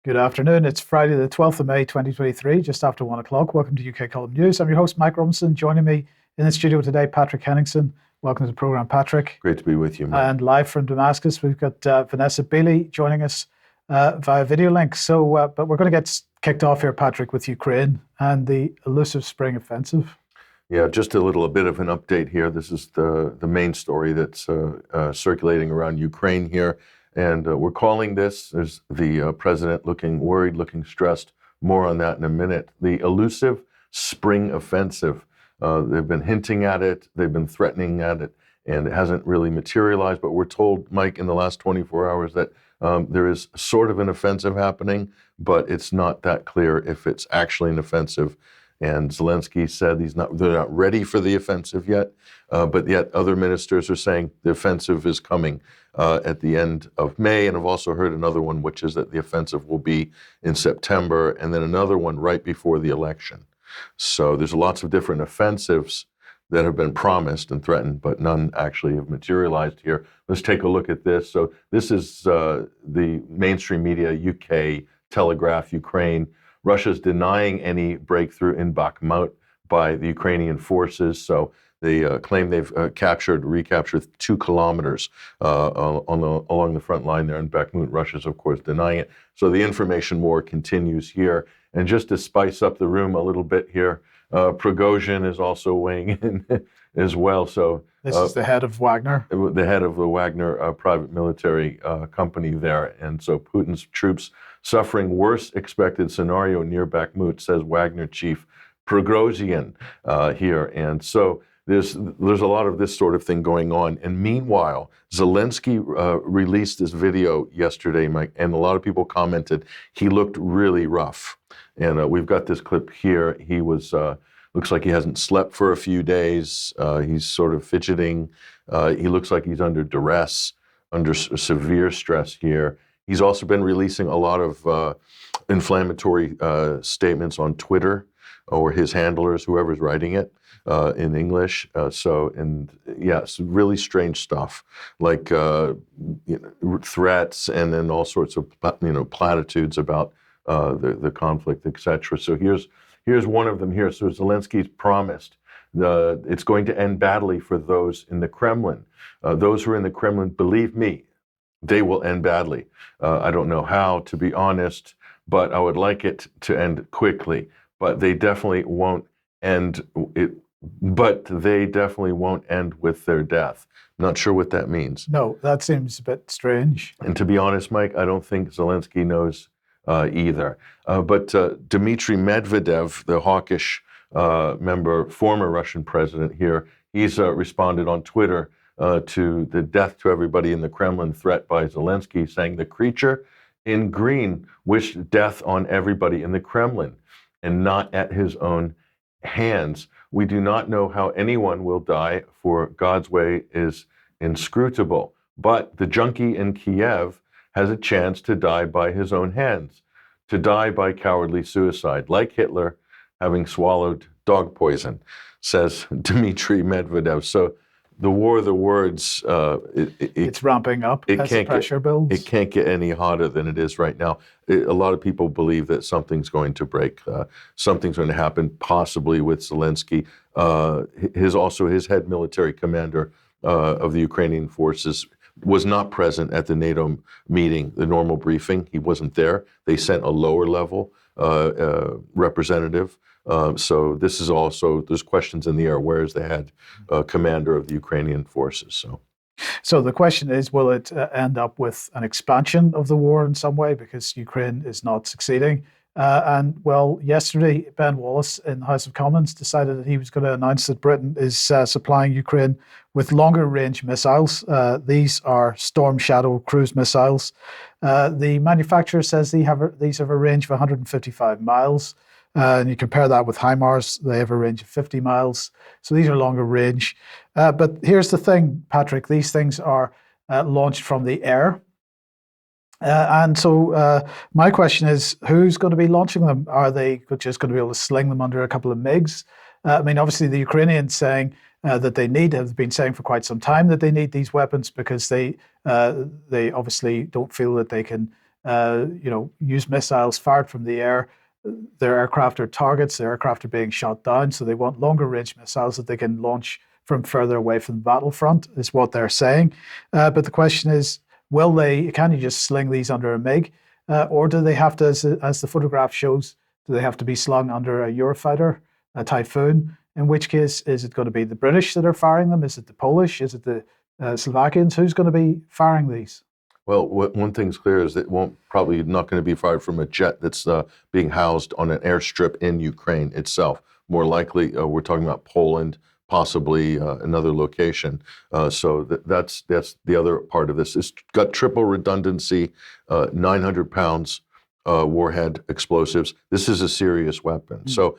Good afternoon. It's Friday, the 12th of May, 2023, just after 1 o'clock. Welcome to UK Column News. I'm your host, Mike Robinson. Joining me in the studio today, Patrick Henningsen. Welcome to the program, Patrick. Great to be with you, Mike. And live from Damascus, we've got Vanessa Beeley joining us via video link. But we're going to get kicked off here, Patrick, with Ukraine and the Elusive spring offensive. Yeah, just a bit of an update here. This is the main story that's circulating around Ukraine here. And we're calling this, there's the president looking worried, looking stressed. More on that in a minute. The Elusive spring offensive. They've been hinting at it, they've been threatening at it, and it hasn't really materialized. But we're told, Mike, in the last 24 hours that there is sort of an offensive happening, but it's not that clear if it's actually an offensive. And Zelensky said they're not ready for the offensive yet, but yet other ministers are saying the offensive is coming at the end of May. And I've also heard another one, which is that the offensive will be in September, and then another one right before the election. So there's lots of different offensives that have been promised and threatened, but none actually have materialized here. Let's take a look at this. So this is the mainstream media, UK, Telegraph, Ukraine. Russia's denying any breakthrough in Bakhmut by the Ukrainian forces. So they claim they've recaptured 2 kilometers along the front line there in Bakhmut. Russia's, of course, denying it. So the information war continues here. And just to spice up the room a little bit here, Prigozhin is also weighing in as well. So this is the head of Wagner. The head of the Wagner private military company there. And so Putin's troops suffering worst expected scenario near Bakhmut, says Wagner chief Prigozhin here. And so there's a lot of this sort of thing going on. And meanwhile, Zelensky released this video yesterday, Mike, and a lot of people commented he looked really rough. And we've got this clip here. He was looks like he hasn't slept for a few days. He's sort of fidgeting. He looks like he's under duress, under severe stress here. He's also been releasing a lot of inflammatory statements on Twitter, or his handlers, whoever's writing it, in English. It's really strange stuff, like threats, and then all sorts of platitudes about the conflict, etc. So here's one of them here. So Zelensky's promised it's going to end badly for those in the Kremlin. Those who are in the Kremlin, believe me, they will end badly. I don't know how, to be honest, but I would like it to end quickly. But they definitely won't end it. But they definitely won't end with their death. Not sure what that means. No, that seems a bit strange. And to be honest, Mike, I don't think Zelensky knows either. But Dmitry Medvedev, the hawkish former Russian president here, he's responded on Twitter to the death to everybody in the Kremlin threat by Zelensky, saying the creature in green wished death on everybody in the Kremlin and not at his own hands. We do not know how anyone will die, for God's way is inscrutable. But the junkie in Kiev has a chance to die by his own hands, to die by cowardly suicide, like Hitler having swallowed dog poison, says Dmitry Medvedev. So the war of the words, it's ramping up as the pressure builds. It can't get any hotter than it is right now. A lot of people believe that something's going to break. Something's going to happen, possibly with Zelensky. His head military commander of the Ukrainian forces was not present at the NATO meeting, the normal briefing. He wasn't there. They sent a lower level representative. So this is also, there's questions in the air. Where is the head commander of the Ukrainian forces? So the question is, will it end up with an expansion of the war in some way, because Ukraine is not succeeding? Yesterday, Ben Wallace in the House of Commons decided that he was going to announce that Britain is supplying Ukraine with longer range missiles. These are Storm Shadow cruise missiles. The manufacturer says these have a range of 155 miles. And you compare that with HIMARS, they have a range of 50 miles. So these are longer range. But here's the thing, Patrick, these things are launched from the air. So my question is, who's going to be launching them? Are they just going to be able to sling them under a couple of MiGs? Obviously the Ukrainians saying that they have been saying for quite some time that they need these weapons because they obviously don't feel that they can use missiles fired from the air. Their aircraft are targets. Their aircraft are being shot down, so they want longer range missiles that they can launch from further away from the battlefront, is what they're saying. But the question is, can you just sling these under a MiG? Or do they have to, as the photograph shows, do they have to be slung under a Eurofighter, a Typhoon? In which case, is it going to be the British that are firing them? Is it the Polish? Is it the Slovakians? Who's going to be firing these? Well, one thing's clear is that it probably not going to be fired from a jet that's being housed on an airstrip in Ukraine itself. More likely, we're talking about Poland, possibly another location. So that's the other part of this. It's got triple redundancy, 900 pounds warhead explosives. This is a serious weapon. So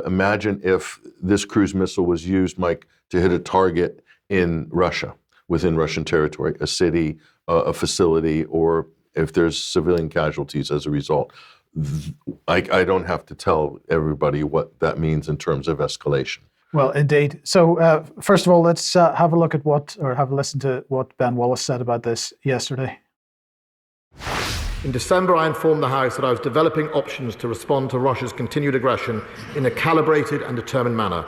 imagine if this cruise missile was used, Mike, to hit a target in Russia, within Russian territory, a city, a facility, or if there's civilian casualties as a result. I don't have to tell everybody what that means in terms of escalation. Well, indeed. So first of all, let's have a look at have a listen to what Ben Wallace said about this yesterday. In December, I informed the House that I was developing options to respond to Russia's continued aggression in a calibrated and determined manner.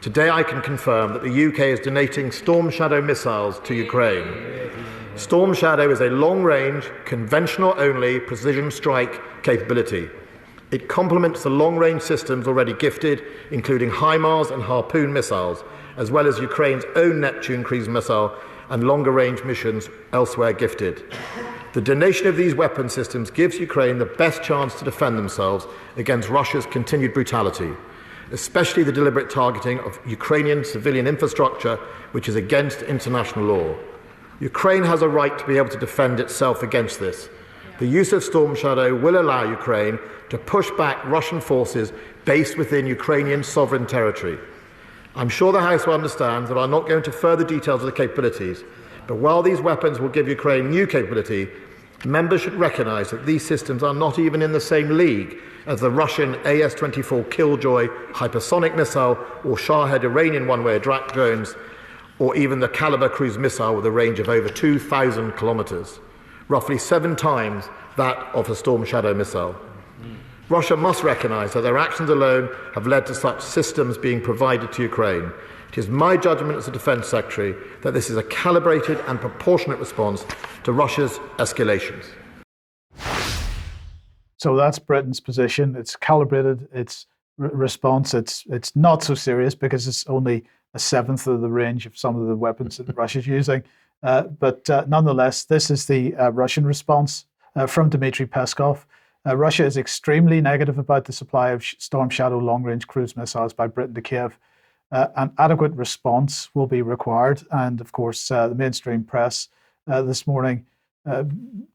Today, I can confirm that the UK is donating Storm Shadow missiles to Ukraine. Storm Shadow is a long-range, conventional-only precision strike capability. It complements the long-range systems already gifted, including HIMARS and Harpoon missiles, as well as Ukraine's own Neptune cruise missile and longer-range missions elsewhere gifted. The donation of these weapon systems gives Ukraine the best chance to defend themselves against Russia's continued brutality, especially the deliberate targeting of Ukrainian civilian infrastructure, which is against international law. Ukraine has a right to be able to defend itself against this. The use of Storm Shadow will allow Ukraine to push back Russian forces based within Ukrainian sovereign territory. I'm sure the House will understand that I'm not going into further details of the capabilities, but while these weapons will give Ukraine new capability, members should recognise that these systems are not even in the same league as the Russian AS-24 Killjoy hypersonic missile or Shahed Iranian one-way attack drones, or even the Caliber cruise missile with a range of over 2,000 kilometres, roughly 7 times that of a Storm Shadow missile. Russia must recognise that their actions alone have led to such systems being provided to Ukraine. It is my judgment as the Defence Secretary that this is a calibrated and proportionate response to Russia's escalations. So that's Britain's position. It's calibrated, its response. It's not so serious because it's only a seventh of the range of some of the weapons that Russia's using. But nonetheless, this is the Russian response from Dmitry Peskov. Russia is extremely negative about the supply of Storm Shadow long-range cruise missiles by Britain to Kiev. An adequate response will be required. And of course, the mainstream press this morning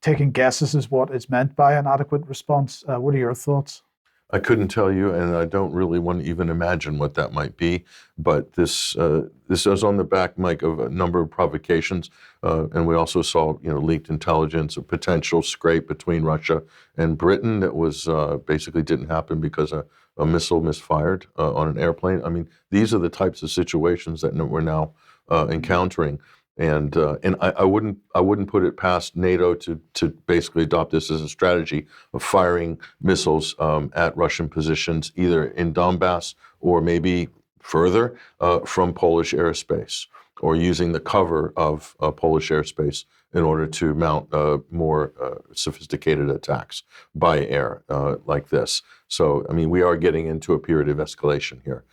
taking guesses as what is meant by an adequate response. What are your thoughts? I couldn't tell you, and I don't really want to even imagine what that might be. But this is on the back, Mike, of a number of provocations, and we also saw, leaked intelligence, a potential scrape between Russia and Britain that was basically didn't happen because a missile misfired on an airplane. I mean, these are the types of situations that we're now encountering. And I wouldn't put it past NATO to basically adopt this as a strategy of firing missiles at Russian positions, either in Donbass or maybe further from Polish airspace, or using the cover of Polish airspace in order to mount more sophisticated attacks by air like this. So, I mean, we are getting into a period of escalation here.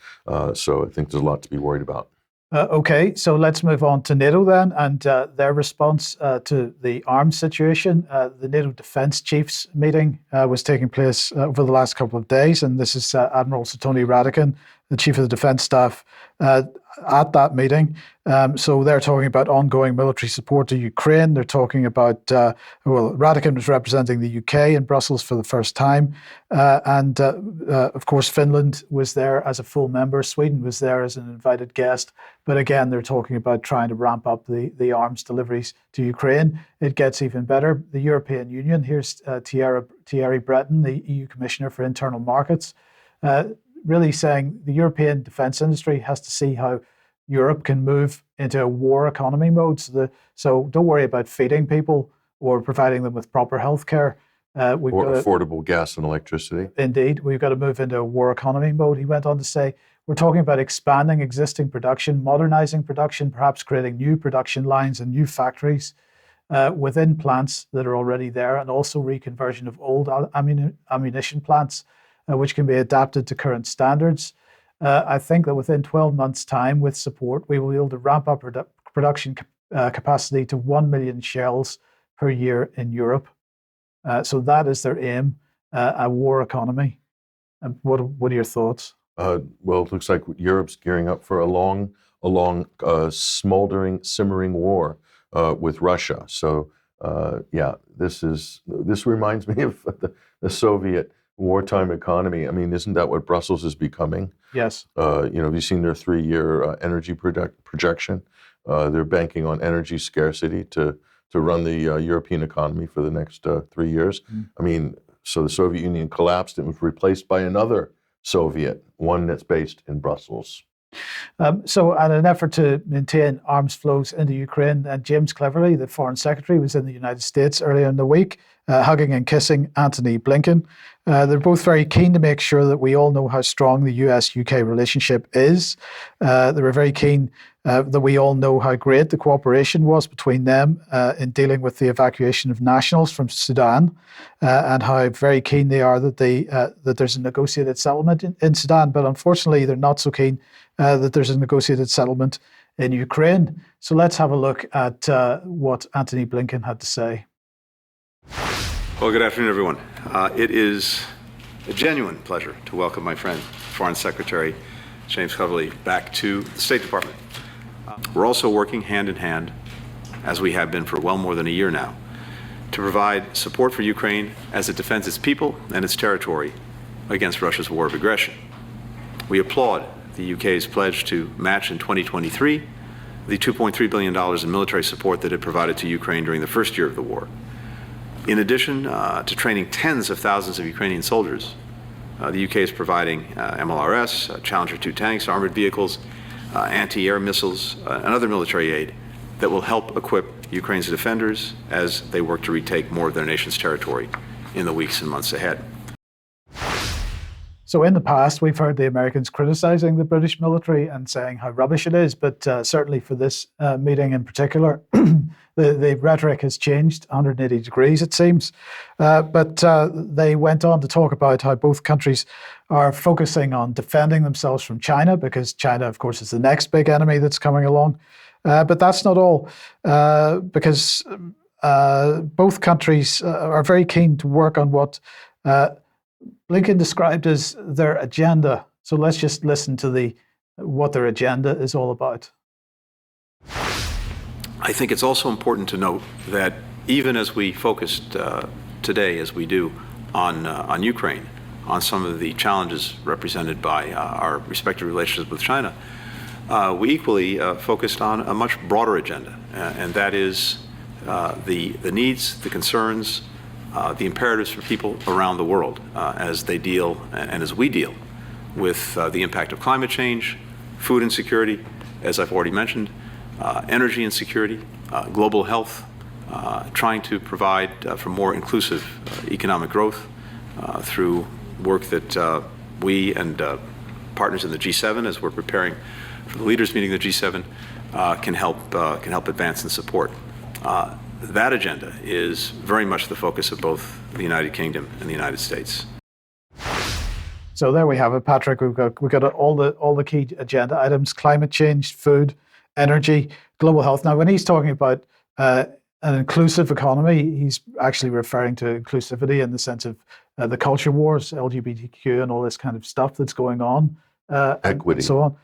So I think there's a lot to be worried about. Okay, so let's move on to NATO then, and their response to the arms situation. The NATO Defence Chiefs meeting was taking place over the last couple of days, and this is Admiral Sir Tony Radakin, the Chief of the Defence Staff, at that meeting. So they're talking about ongoing military support to Ukraine. They're talking about, Radakin was representing the UK in Brussels for the first time. And of course, Finland was there as a full member. Sweden was there as an invited guest. But again, they're talking about trying to ramp up the arms deliveries to Ukraine. It gets even better. The European Union, here's Thierry Breton, the EU Commissioner for Internal Markets, really saying the European defence industry has to see how Europe can move into a war economy mode. So don't worry about feeding people or providing them with proper healthcare. We've Or got to, affordable gas and electricity. indeed, we've got to move into a war economy mode. He went on to say, we're talking about expanding existing production, modernizing production, perhaps creating new production lines and new factories within plants that are already there, and also reconversion of old ammunition plants, which can be adapted to current standards. I think that within 12 months' time, with support, we will be able to ramp up production capacity to 1 million shells per year in Europe. So that is their aim, a war economy. And what are your thoughts? Well, it looks like Europe's gearing up for a long, smoldering, simmering war with Russia. So, yeah, this reminds me of the Soviet wartime economy. I mean, isn't that what Brussels is becoming? Yes. Have you seen their 3-year energy projection? They're banking on energy scarcity to run the European economy for the next 3 years. I mean, so the Soviet Union collapsed and was replaced by another Soviet, one that's based in Brussels. So, in an effort to maintain arms flows into Ukraine, James Cleverly, the Foreign Secretary, was in the United States earlier in the week, hugging and kissing Antony Blinken. They're both very keen to make sure that we all know how strong the US-UK relationship is. They were very keen that we all know how great the cooperation was between them in dealing with the evacuation of nationals from Sudan, and how very keen they are that that there's a negotiated settlement in Sudan. But unfortunately, they're not so keen that there's a negotiated settlement in Ukraine. So let's have a look at what Antony Blinken had to say. Well, good afternoon, everyone. It is a genuine pleasure to welcome my friend, Foreign Secretary James Cleverly, back to the State Department. We're also working hand in hand, as we have been for well more than a year now, to provide support for Ukraine as it defends its people and its territory against Russia's war of aggression. We applaud the UK's pledge to match in 2023 the $2.3 billion in military support that it provided to Ukraine during the first year of the war. In addition to training tens of thousands of Ukrainian soldiers, the UK is providing MLRS, Challenger 2 tanks, armored vehicles, anti-air missiles, and other military aid that will help equip Ukraine's defenders as they work to retake more of their nation's territory in the weeks and months ahead. So in the past, we've heard the Americans criticizing the British military and saying how rubbish it is, but certainly for this meeting in particular, the rhetoric has changed 180 degrees, it seems. But they went on to talk about how both countries are focusing on defending themselves from China, because China, of course, is the next big enemy that's coming along. But that's not all, because both countries are very keen to work on what Blinken described as their agenda. So let's just listen to what their agenda is all about. I think it's also important to note that even as we focused today, as we do, on Ukraine, on some of the challenges represented by our respective relationships with China, we equally focused on a much broader agenda, and that is the needs, the concerns, the imperatives for people around the world as they deal and as we deal with the impact of climate change, food insecurity, as I've already mentioned, energy insecurity, global health, trying to provide for more inclusive economic growth through work that we and partners in the G7, as we're preparing for the leaders meeting of the G7, can help advance and support. That agenda is very much the focus of both the United Kingdom and the United States. So there we have it, Patrick. We've got all the key agenda items: climate change, food, energy, global health. Now, when he's talking about an inclusive economy, he's actually referring to inclusivity in the sense of the culture wars, LGBTQ, and all this kind of stuff that's going on. Equity. And so on.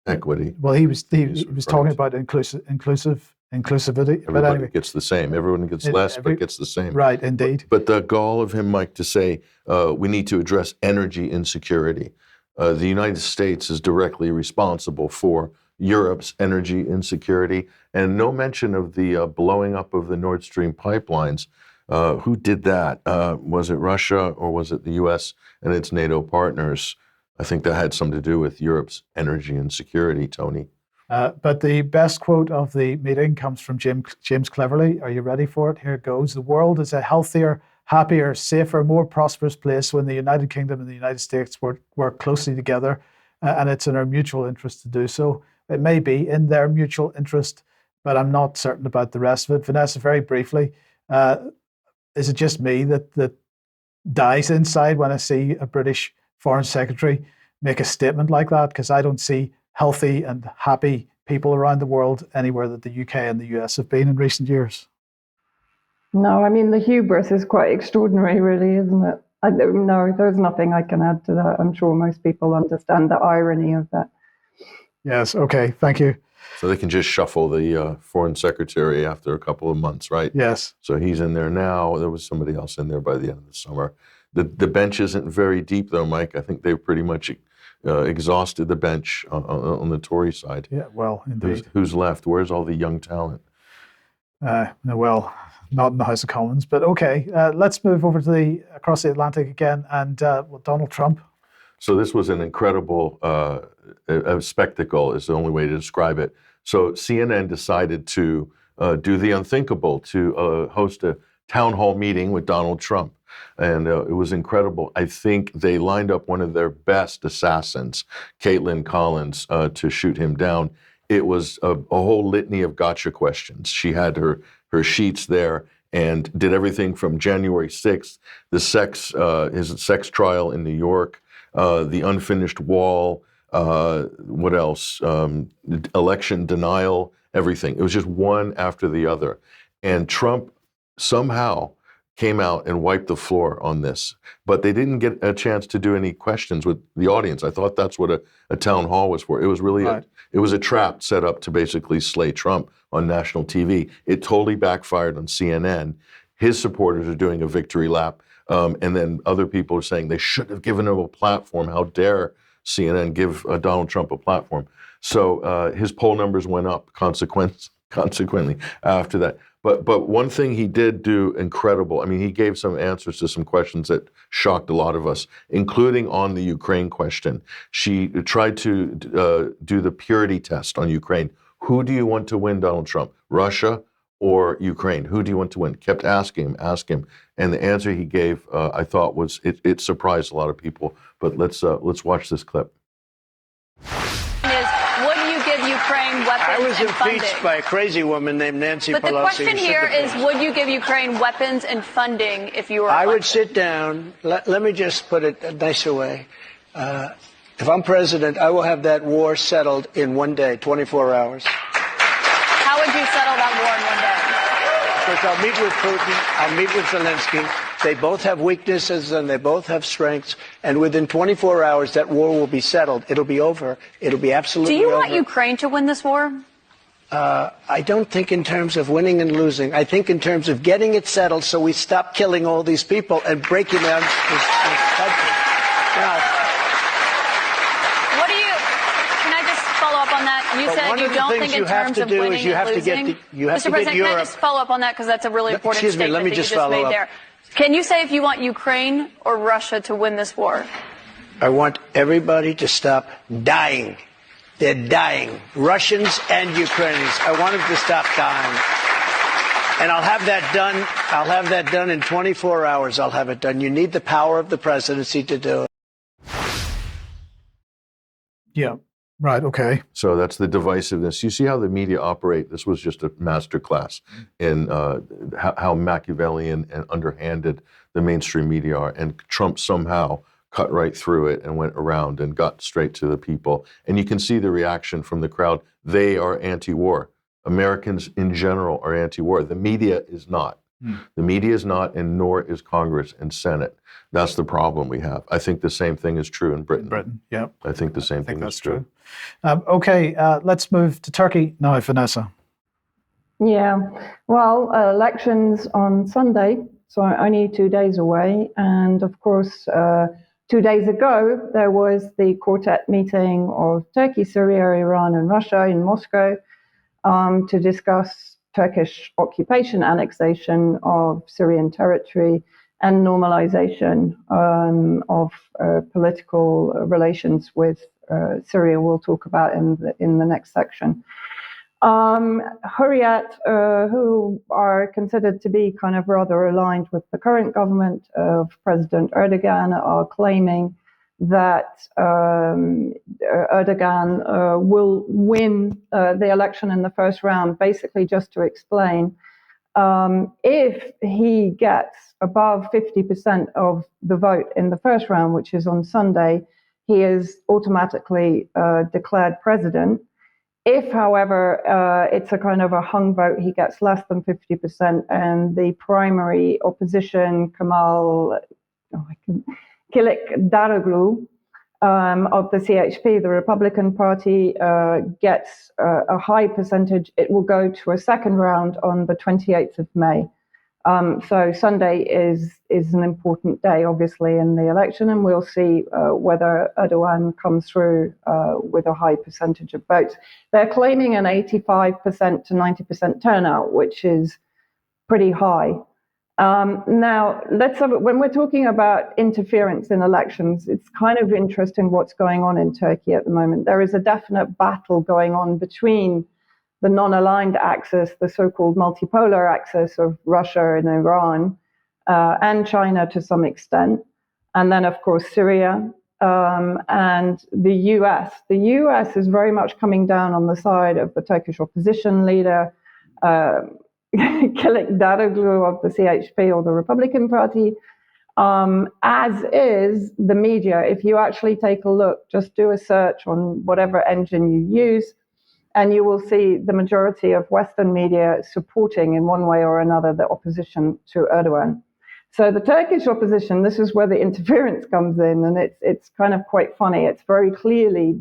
Equity. Well, he was talking about inclusivity. Everybody But anyway, gets the same. Everyone gets less, but gets the same. Right, indeed. But the gall of him, Mike, to say we need to address energy insecurity. The United States is directly responsible for Europe's energy insecurity, and no mention of the blowing up of the Nord Stream pipelines. Who did that? Was it Russia or was it the U.S. and its NATO partners? I think that had something to do with Europe's energy insecurity, Tony. But the best quote of the meeting comes from James Cleverly. Are you ready for it? Here it goes. The world is a healthier, happier, safer, more prosperous place when the United Kingdom and the United States work closely together, and it's in our mutual interest to do so. It may be in their mutual interest, but I'm not certain about the rest of it. Vanessa, very briefly, is it just me that dies inside when I see a British Foreign Secretary make a statement like that? Because I don't see healthy and happy people around the world anywhere that the UK and the US have been in recent years. No, I mean, the hubris is quite extraordinary, really, isn't it? No, there's nothing I can add to that. I'm sure most people understand the irony of that. Yes, okay, thank you. So they can just shuffle the foreign secretary after a couple of months, right? Yes. So he's in there now. There was somebody else in there by the end of the summer. The bench isn't very deep, though, Mike. I think they've pretty much exhausted the bench on the Tory side. Yeah, well, indeed. Who's left? Where's all the young talent? Well, not in the House of Commons, but okay. Let's move over to across the Atlantic again, and Donald Trump. So this was an incredible a spectacle, is the only way to describe it. So CNN decided to do the unthinkable, to host a town hall meeting with Donald Trump. And it was incredible. I think they lined up one of their best assassins, Caitlin Collins, to shoot him down. It was a whole litany of gotcha questions. She had her sheets there and did everything from January 6th, his sex trial in New York, the unfinished wall, what else? Election denial, everything. It was just one after the other. And Trump somehow came out and wiped the floor on this. But they didn't get a chance to do any questions with the audience. I thought that's what a town hall was for. It was really it was a trap set up to basically slay Trump on national TV. It totally backfired on CNN. His supporters are doing a victory lap. And then other people are saying they should have given him a platform. How dare CNN give Donald Trump a platform? So his poll numbers went up consequently after that. But one thing he did do incredible. I mean, he gave some answers to some questions that shocked a lot of us, including on the Ukraine question. She tried to do the purity test on Ukraine. Who do you want to win, Donald Trump? Russia or Ukraine? Who do you want to win? Kept asking him. And the answer he gave, I thought was, it surprised a lot of people. But let's watch this clip. Would you give Ukraine weapons I was and impeached funding? by a crazy woman named Nancy Pelosi. But the question here is, would you give Ukraine weapons and funding if you were elected? I would sit down. Let me just put it a nicer way. If I'm president, I will have that war settled in one day, 24 hours. How would you settle that war in one day? Because I'll meet with Putin, I'll meet with Zelensky. They both have weaknesses and they both have strengths. And within 24 hours, that war will be settled. It'll be over. It'll be absolutely over. Do you want Ukraine to win this war? I don't think in terms of winning and losing. I think in terms of getting it settled so we stop killing all these people and breaking down this country. Now, can I just follow up on that? You said you don't think in terms of winning and losing. Mr. President, can I just follow up on that because that's a really important statement that you just made there. Can you say if you want Ukraine or Russia to win this war? I want everybody to stop dying. They're dying. Russians and Ukrainians. I want them to stop dying. And I'll have that done. I'll have that done in 24 hours. I'll have it done. You need the power of the presidency to do it. Yeah. Right, okay. So that's the divisiveness. You see how the media operate. This was just a master class in how Machiavellian and underhanded the mainstream media are. And Trump somehow cut right through it and went around and got straight to the people. And you can see the reaction from the crowd. They are anti-war. Americans in general are anti-war. The media is not. The media is not, and nor is Congress and Senate. That's the problem we have. I think the same thing is true in Britain. Yeah. I think the same thing is true. Okay, let's move to Turkey now, Vanessa. Yeah, well, elections on Sunday, so only 2 days away. And of course, 2 days ago, there was the quartet meeting of Turkey, Syria, Iran, and Russia in Moscow to discuss Turkish occupation, annexation of Syrian territory, and normalization of political relations with Syria. We'll talk about in the next section. Hurriyet, who are considered to be kind of rather aligned with the current government of President Erdogan, are claiming that Erdogan will win the election in the first round. Basically, just to explain, if he gets above 50% of the vote in the first round, which is on Sunday, he is automatically declared president. If, however, it's a kind of a hung vote, he gets less than 50%, and the primary opposition, Kılıçdaroğlu of the CHP, the Republican Party, gets a high percentage, it will go to a second round on the 28th of May. So Sunday is an important day, obviously, in the election, and we'll see whether Erdogan comes through with a high percentage of votes. They're claiming an 85% to 90% turnout, which is pretty high. Now, when we're talking about interference in elections, it's kind of interesting what's going on in Turkey at the moment. There is a definite battle going on between the non-aligned axis, the so-called multipolar axis of Russia and Iran, and China to some extent, and then, of course, Syria, and the US. The US is very much coming down on the side of the Turkish opposition leader, Kılıçdaroğlu of the CHP or the Republican Party, as is the media. If you actually take a look, just do a search on whatever engine you use, and you will see the majority of Western media supporting in one way or another the opposition to Erdogan. So the Turkish opposition, this is where the interference comes in, and it's kind of quite funny. It's very clearly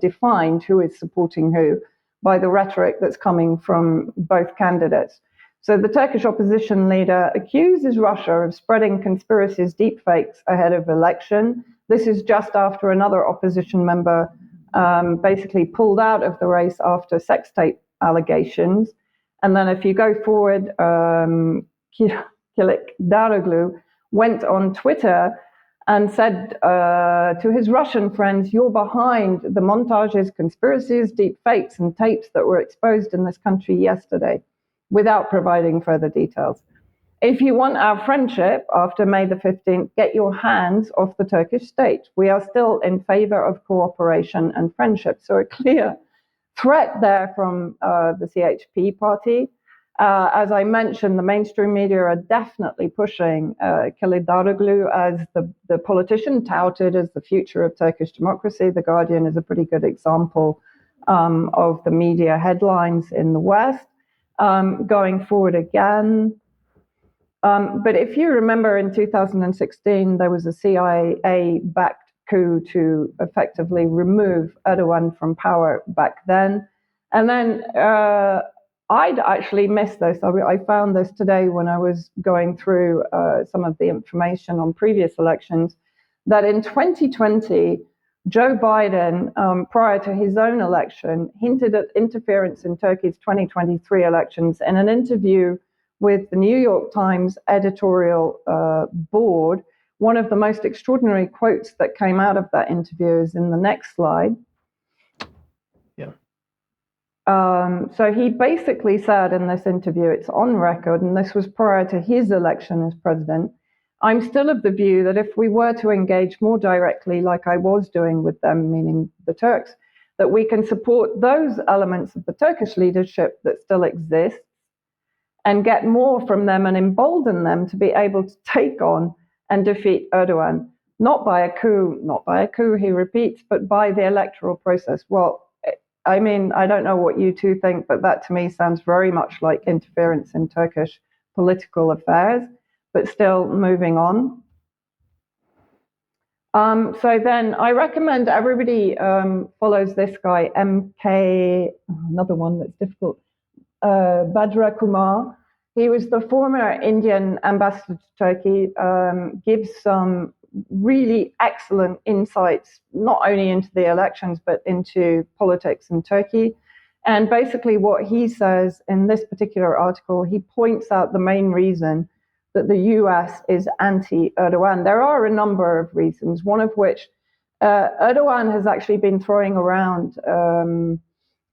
defined who is supporting who by the rhetoric that's coming from both candidates. So the Turkish opposition leader accuses Russia of spreading conspiracies, deepfakes ahead of election. This is just after another opposition member basically pulled out of the race after sex tape allegations. And then if you go forward, Kılıçdaroğlu went on Twitter and said to his Russian friends, "You're behind the montages, conspiracies, deep fakes, and tapes that were exposed in this country yesterday," without providing further details. If you want our friendship after May the 15th, get your hands off the Turkish state. We are still in favor of cooperation and friendship. So a clear threat there from the CHP party. As I mentioned, the mainstream media are definitely pushing Kılıçdaroğlu as the politician touted as the future of Turkish democracy. The Guardian is a pretty good example of the media headlines in the West. Going forward again. But if you remember, in 2016, there was a CIA-backed coup to effectively remove Erdogan from power back then. And then I'd actually missed this. I found this today when I was going through some of the information on previous elections, that in 2020, Joe Biden, prior to his own election, hinted at interference in Turkey's 2023 elections in an interview with the New York Times editorial board. One of the most extraordinary quotes that came out of that interview is in the next slide. Yeah. So he basically said in this interview, it's on record, and this was prior to his election as president, "I'm still of the view that if we were to engage more directly, like I was doing with them," meaning the Turks, "that we can support those elements of the Turkish leadership that still exist and get more from them and embolden them to be able to take on and defeat Erdogan, not by a coup, he repeats, but by the electoral process." Well, I mean, I don't know what you two think, but that to me sounds very much like interference in Turkish political affairs, but still moving on. So then I recommend everybody follows this guy, MK, another one that's difficult, Badra Kumar. He was the former Indian ambassador to Turkey, gives some really excellent insights, not only into the elections, but into politics in Turkey. And basically what he says in this particular article, he points out the main reason that the US is anti-Erdogan. There are a number of reasons, one of which Erdogan has actually been throwing around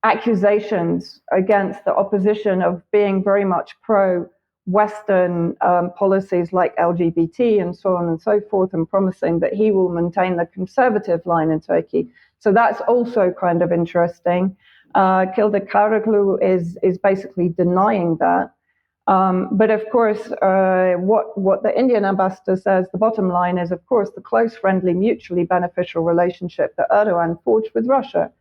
accusations against the opposition of being very much pro-Western policies like LGBT and so on and so forth, and promising that he will maintain the conservative line in Turkey. So that's also kind of interesting. Kılıçdaroğlu is basically denying that. But of course, what the Indian ambassador says, the bottom line is, of course, the close, friendly, mutually beneficial relationship that Erdogan forged with Russia.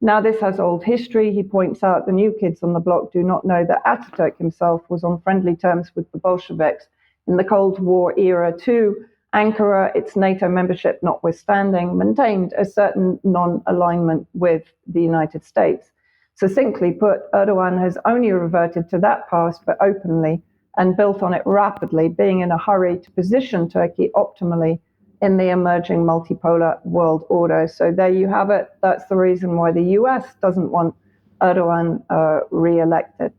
Now, this has old history. He points out the new kids on the block do not know that Ataturk himself was on friendly terms with the Bolsheviks in the Cold War era too. Ankara, its NATO membership notwithstanding, maintained a certain non-alignment with the United States. Succinctly put, Erdogan has only reverted to that past, but openly, and built on it rapidly, being in a hurry to position Turkey optimally in the emerging multipolar world order. So there you have it. That's the reason why the US doesn't want Erdogan re-elected.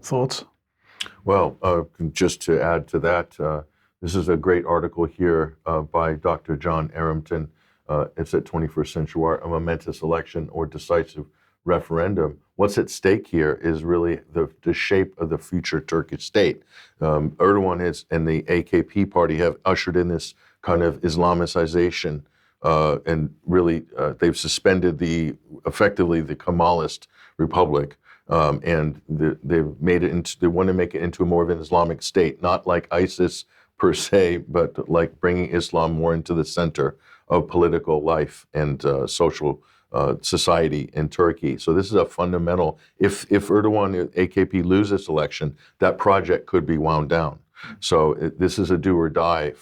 Thoughts? Well, just to add to that, this is a great article here by Dr. John Arrington. It's at 21st Century War, a momentous election or decisive referendum. What's at stake here is really the shape of the future Turkish state. Erdogan and the AKP party have ushered in this kind of Islamicization, and really they've suspended effectively the Kemalist republic, and they've made it into, they want to make it into more of an Islamic state, not like ISIS per se, but like bringing Islam more into the center of political life and social society in Turkey. So this is a fundamental, if Erdogan, AKP, lose this election, that project could be wound down. So this is a do or die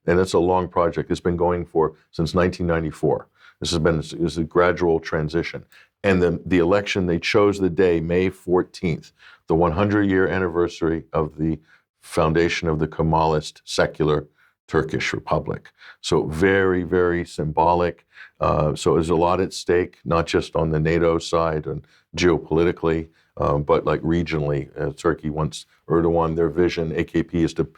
and it's a long project. It's been going since 1994. This is a gradual transition. And the election, they chose the day, May 14th, the 100-year anniversary of the foundation of the Kemalist secular Turkish Republic. So very, very symbolic. So there's a lot at stake, not just on the NATO side and geopolitically, but like regionally. Turkey wants Erdogan, their vision, AKP, is to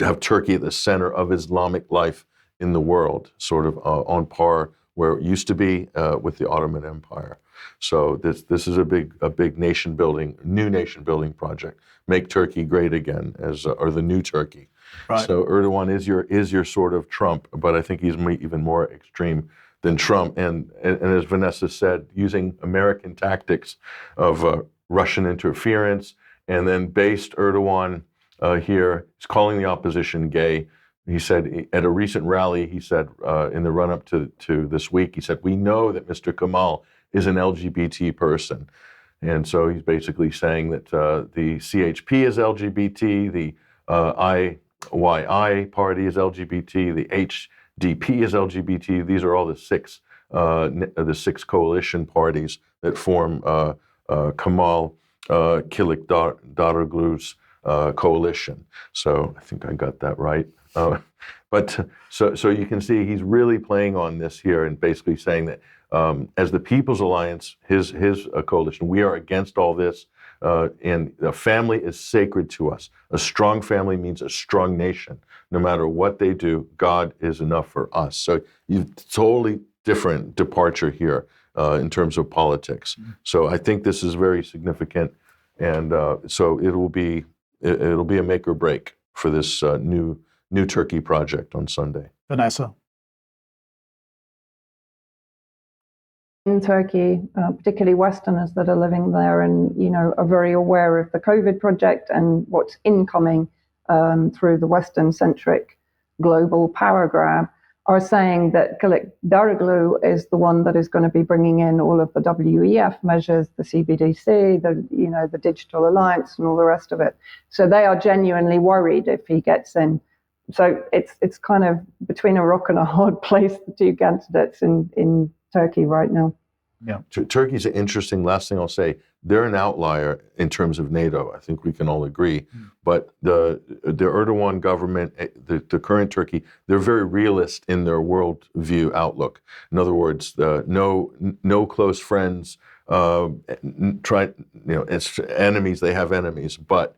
have Turkey at the center of Islamic life in the world, sort of on par where it used to be with the Ottoman Empire. So this is a big nation building, new nation building project. Make Turkey great again, or the new Turkey. Right. So Erdogan is your sort of Trump, but I think he's even more extreme than Trump. And as Vanessa said, using American tactics of Russian interference, and then based Erdogan here, he's calling the opposition gay. He said at a recent rally, he said in the run-up to this week, he said, "We know that Mr. Kemal is an LGBT person." And so he's basically saying that the CHP is LGBT, the IYI party is LGBT, the HDP is LGBT. These are all the six coalition parties that form Kemal Kılıçdaroğlu's coalition. So I think I got that right. But so you can see he's really playing on this here and basically saying that as the People's Alliance, his coalition, we are against all this, and the family is sacred to us. A strong family means a strong nation. No matter what they do, God is enough for us. So you've totally different departure here in terms of politics. Mm-hmm. So I think this is very significant, and so it'll be a make or break for this new Turkey project on Sunday. Vanessa. In Turkey, particularly Westerners that are living there and, are very aware of the COVID project and what's incoming through the Western-centric global power grab, are saying that Kılıçdaroğlu is the one that is going to be bringing in all of the WEF measures, the CBDC, the Digital Alliance and all the rest of it. So they are genuinely worried if he gets in. So it's kind of between a rock and a hard place, the two candidates in Turkey right now. Yeah, Turkey's an interesting. Last thing I'll say, they're an outlier in terms of NATO. I think we can all agree. But the Erdogan government, the current Turkey, they're very realist in their worldview outlook. In other words, no close friends. It's enemies. They have enemies, but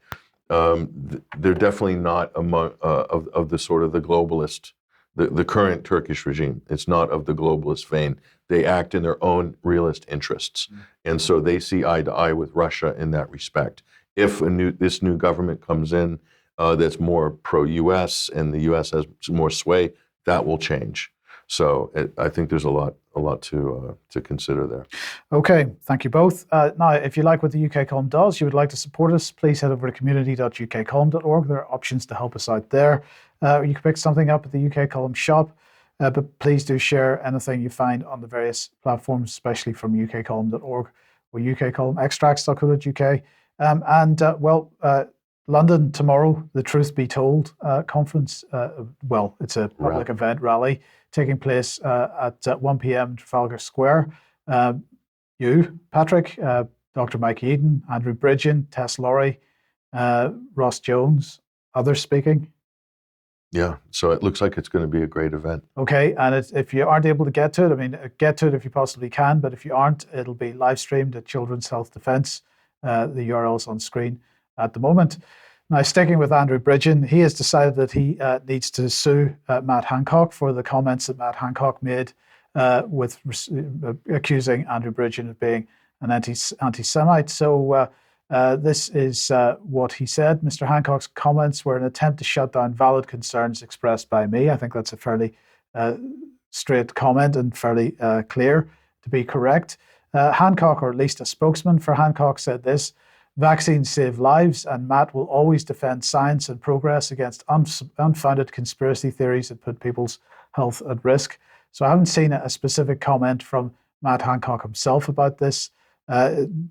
they're definitely not among of the sort of the globalist. The current Turkish regime, it's not of the globalist vein. They act in their own realist interests. And so they see eye to eye with Russia in that respect. If this new government comes in that's more pro-U.S. and the U.S. has more sway, that will change. So I think there's a lot to consider there. Okay, thank you both. Now, if you like what the UK Column does, you would like to support us, please head over to community.ukcolumn.org. There are options to help us out there. You can pick something up at the UK Column shop, but please do share anything you find on the various platforms, especially from ukcolumn.org or ukcolumnextracts.co.uk. London tomorrow, the Truth Be Told conference. It's a public event rally taking place at 1 p.m. Trafalgar Square. You, Patrick, Dr. Mike Eden, Andrew Bridgen, Tess Laurie, Ross Jones, others speaking. Yeah, so it looks like it's going to be a great event. Okay, and if you aren't able to get to it, get to it if you possibly can, but if you aren't, it'll be live streamed at Children's Health Defence. The URL's on screen at the moment. Now, sticking with Andrew Bridgen, he has decided that he needs to sue Matt Hancock for the comments that Matt Hancock made with accusing Andrew Bridgen of being an anti-Semite. So this is what he said. Mr. Hancock's comments were an attempt to shut down valid concerns expressed by me. I think that's a fairly straight comment and fairly clear to be correct. Hancock, or at least a spokesman for Hancock, said this: vaccines save lives, and Matt will always defend science and progress against unfounded conspiracy theories that put people's health at risk. So I haven't seen a specific comment from Matt Hancock himself about this.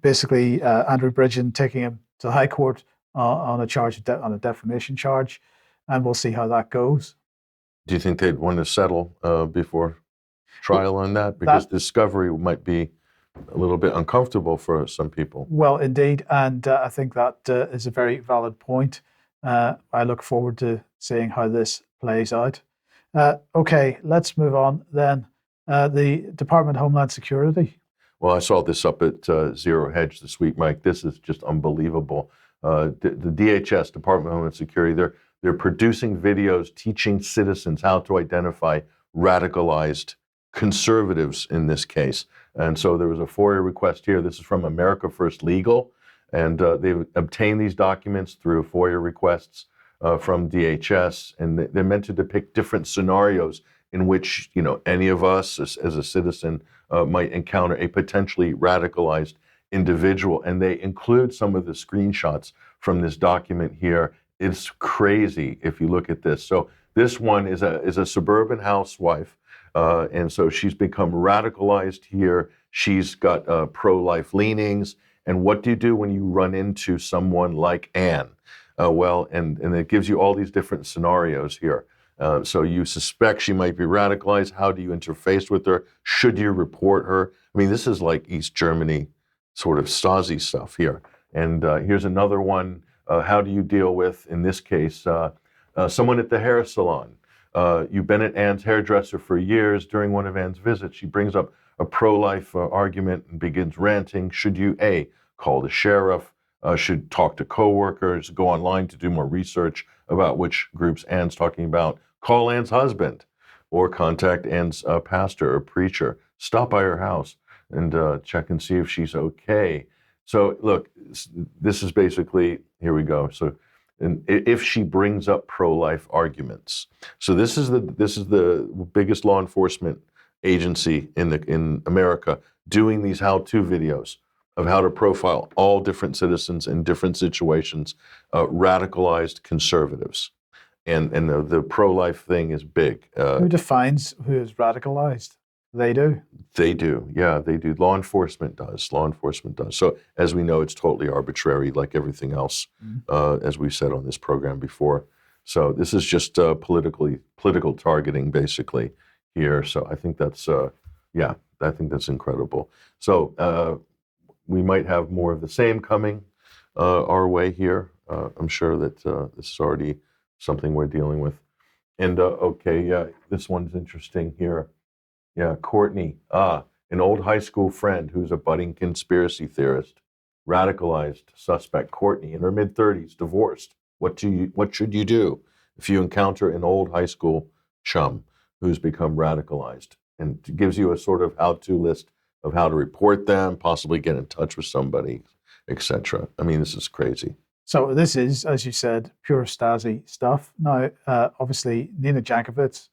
Basically, Andrew Bridgen taking him to the High Court on a defamation charge, and we'll see how that goes. Do you think they'd want to settle before trial on that? Because discovery might be a little bit uncomfortable for some people. Well, indeed, and I think that is a very valid point. I look forward to seeing how this plays out. Okay, let's move on then. The Department of Homeland Security. Well, I saw this up at Zero Hedge this week, Mike. This is just unbelievable. The DHS, Department of Homeland Security, they're producing videos teaching citizens how to identify radicalized conservatives in this case. And so there was a FOIA request here. This is from America First Legal, and they've obtained these documents through FOIA requests from DHS, and they're meant to depict different scenarios in which, any of us as a citizen might encounter a potentially radicalized individual. And they include some of the screenshots from this document here. It's crazy if you look at this. So this one is a suburban housewife. And so she's become radicalized here. She's got pro-life leanings. And what do you do when you run into someone like Anne? And it gives you all these different scenarios here. So you suspect she might be radicalized. How do you interface with her? Should you report her? I mean, this is like East Germany sort of Stasi stuff here. And here's another one. How do you deal with, in this case, someone at the hair salon? You've been at Anne's hairdresser for years. During one of Anne's visits, she brings up a pro-life argument and begins ranting. Should you, A, call the sheriff? Should talk to coworkers, go online to do more research about which groups Anne's talking about? Call Anne's husband, or contact Anne's pastor or preacher. Stop by her house and check and see if she's okay. So look, this is basically, here we go. So and if she brings up pro-life arguments. So this is the biggest law enforcement agency in America doing these how-to videos of how to profile all different citizens in different situations, radicalized conservatives. And the pro-life thing is big. Who defines who is radicalized? They do. They do. Yeah, they do. Law enforcement does. So as we know, it's totally arbitrary, like everything else, as we've said on this program before. So this is just political targeting, basically, here. So I think that's incredible. So we might have more of the same coming our way here. I'm sure that this is already something we're dealing with. And this one's interesting here. Yeah, Courtney, an old high school friend who's a budding conspiracy theorist, radicalized suspect. Courtney, in her mid-30s, divorced. What should you do if you encounter an old high school chum who's become radicalized? and it gives you a sort of how-to list of how to report them, possibly get in touch with somebody, etc. I mean, this is crazy. So this is, as you said, pure Stasi stuff. Now, obviously, Nina Jankovic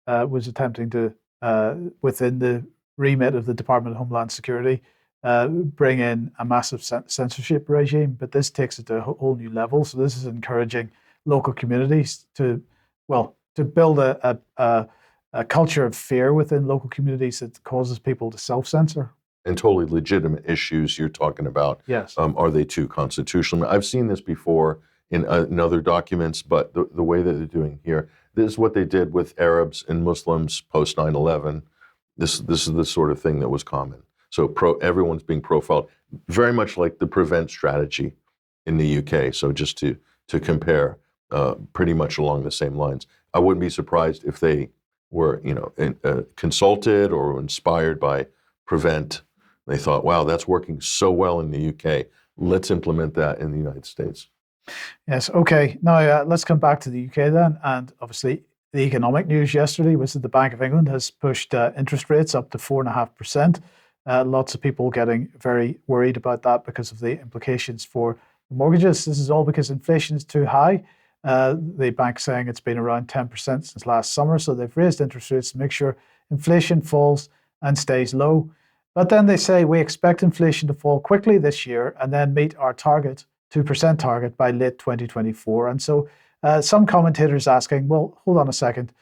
was attempting to, within the remit of the Department of Homeland Security, bring in a massive censorship regime, but this takes it to a whole new level. So this is encouraging local communities to build a culture of fear within local communities that causes people to self-censor. And totally legitimate issues you're talking about. Yes. Are they too constitutional? I've seen this before in other documents, but the way that they're doing here, this is what they did with Arabs and Muslims post 9/11. This is the sort of thing that was common. So everyone's being profiled, very much like the prevent strategy in the UK. So just to compare, pretty much along the same lines. I wouldn't be surprised if they were, consulted or inspired by prevent. They thought, wow, that's working so well in the UK. Let's implement that in the United States. Yes. Okay. Now let's come back to the UK then. And obviously, the economic news yesterday was that the Bank of England has pushed interest rates up to 4.5%. Lots of people getting very worried about that because of the implications for mortgages. This is all because inflation is too high. The bank saying it's been around 10% since last summer. So they've raised interest rates to make sure inflation falls and stays low. But then they say we expect inflation to fall quickly this year and then meet our target, 2% target, by late 2024. And so some commentators asking, well, hold on a second.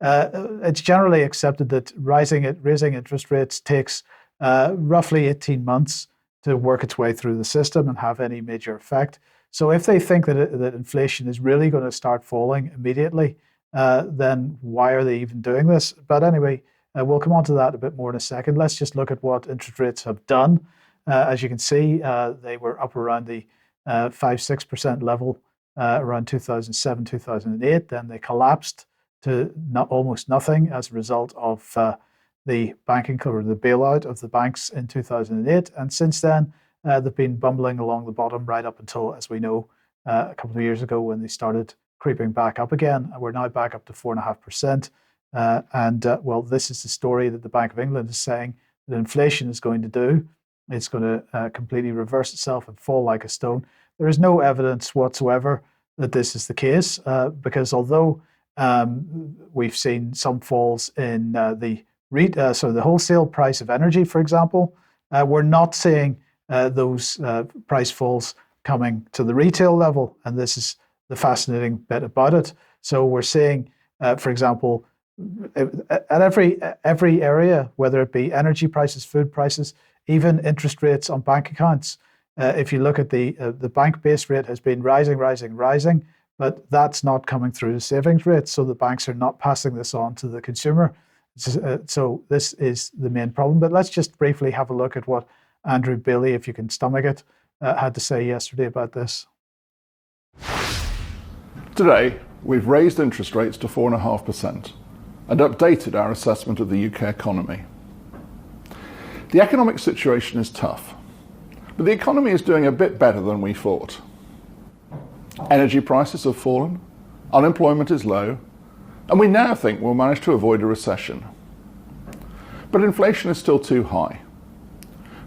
It's generally accepted that raising interest rates takes roughly 18 months to work its way through the system and have any major effect. So if they think that inflation is really going to start falling immediately, then why are they even doing this? But anyway, we'll come on to that a bit more in a second. Let's just look at what interest rates have done. As you can see, they were up around the 5-6% level around 2007, 2008. Then they collapsed to almost nothing as a result of the banking or the bailout of the banks in 2008. And since then, they've been bumbling along the bottom right up until, as we know, a couple of years ago when they started creeping back up again. And we're now back up to 4.5%. Well, this is the story that the Bank of England is saying that inflation is going to do. It's going to completely reverse itself and fall like a stone. There is no evidence whatsoever that this is the case, because although we've seen some falls in the wholesale price of energy, for example, we're not seeing those price falls coming to the retail level, and this is the fascinating bit about it. So we're seeing, for example, at every area, whether it be energy prices, food prices, even interest rates on bank accounts. If you look at the bank base rate has been rising, but that's not coming through the savings rate. So the banks are not passing this on to the consumer. So this is the main problem. But let's just briefly have a look at what Andrew Beeley, if you can stomach it, had to say yesterday about this. Today, we've raised interest rates to 4.5% and updated our assessment of the UK economy. The economic situation is tough, but the economy is doing a bit better than we thought. Energy prices have fallen, unemployment is low, and we now think we'll manage to avoid a recession. But inflation is still too high.